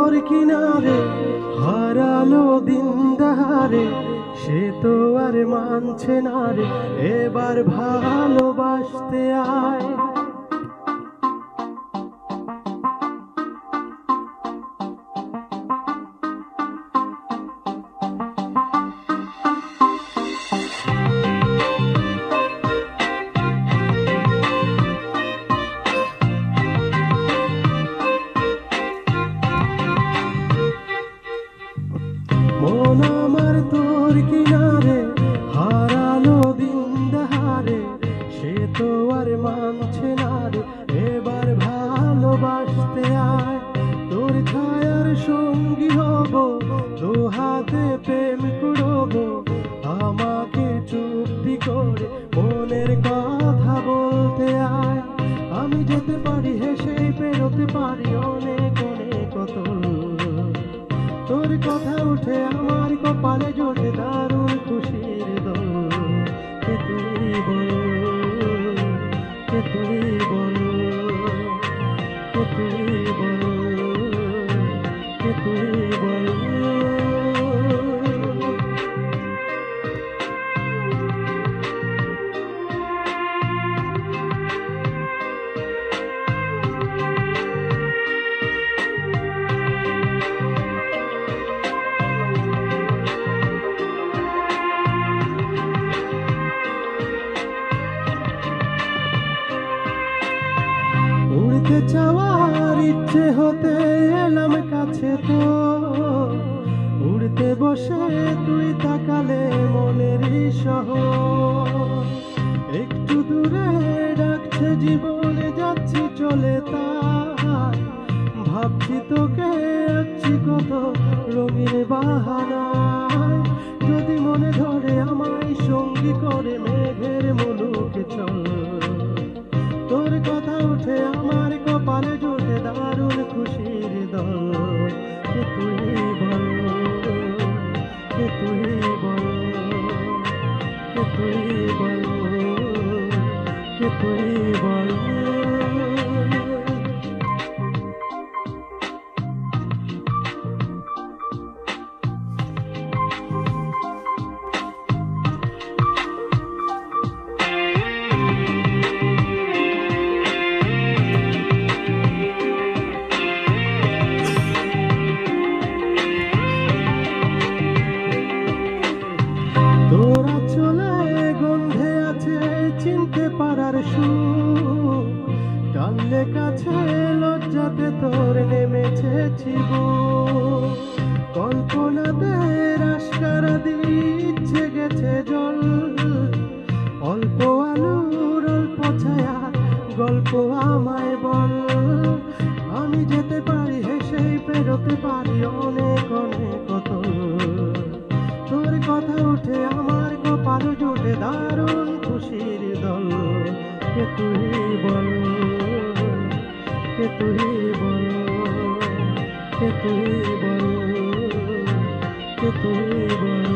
তোর কিনারে হারালো দিন দাহারে, সে তো আর মানছে না রে, এবার ভালোবাসতে আয়। মন আমার তোর কিনারে হারালো দিন দাহারে, সে তো আর মানছে না রে, এবার ভালোবাসতে আয়। তোর ছায়ার সঙ্গী হব, দু হাতে প্রেম করব, আমাকে চুপটি করে মনের কথা বলতে আয়। আমি যেতে পারি হেসে, পেরোতে পারি অনেক অনেক কত, তোর কথা উঠে আমার কপালে জোটে দারুণ খুশির দোল। কে তুই বল, কে তুই বল, কে তুই বল, কে তুই বল। উড়তে চাওয়ার ইচ্ছে হতে এলাম কাছে তো, উড়তে বসে তুই তাকালে মনের শহর। একটু দূরে ডাকছে জীবনে, যাচ্ছি চলে তাই, ভাবছি তোকে আঁকছি কত রঙিন বাহানায়। যদি মনে ধরে আমায় সঙ্গী করে মেঘের মুলুকে চল, তোর কথা উঠে আমার কপালে জোটে দারুণ খুশির দল। কে তুই বল, কে তুই বল, কে তুই বল, কে তুই বল। তোরা চলে গন্ধে আছে চিনতে পারার সুর, টানলে কাছে লজ্জাতে তোর নেমেছে চিবু। কল্পনাতে রাস্কারা দিচ্ছে গেছে জল, অল্প আলোর অল্প ছায়া গল্প আমায় বল। আমি যেতে পারি হেসে, পেরোতে পারি অনেক অনেক কত, তোর কথা উঠে আমার কপাল জোটে দারুণ খুশির দল। কে তুই বল, কে তুই বল, কে তুই বল, কে তুই বল।